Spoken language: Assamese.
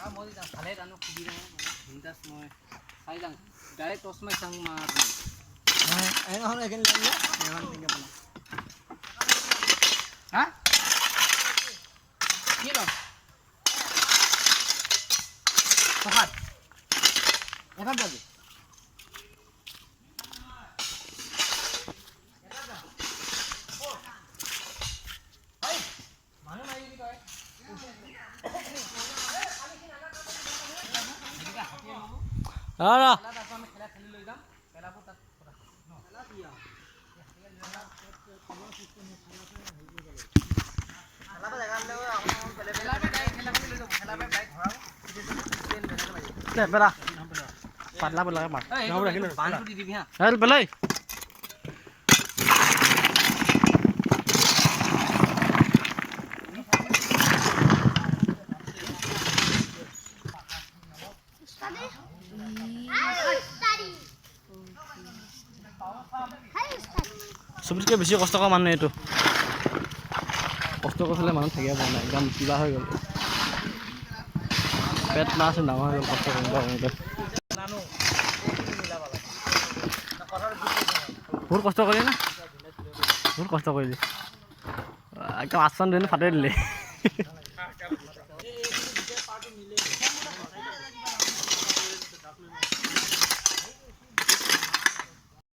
মই ভালে জানো সুবিধা বিন্দাস মই চাই যাম ডাইৰেক্ট টচ মাৰি চাম মাৰ এখন এইখিনি লাগে এখন টিকে বনা হা কি লম সহাত এবাৰ যাবি মানুহ মাৰি কি কয় আৰা খেলা খেলি লৈ যাম খেলাবোৰ তাত পাতলা পেলা মাছ বান্ধটো দি দিবি হা হেল পেলাই চবতকৈ বেছি কষ্ট কৰা মানুহ এইটো কষ্ট কৰিলে মানুহ থাকিব পৰা নাই একদম কিবা হৈ গ'ল পেট মাছ ডাঙৰ হৈ গ'ল কষ্ট কৰোঁতে বহুত কষ্ট কৰিলি না বহুত কষ্ট কৰিলি একদম আচৰণ ধৰি ফাটাই দিলে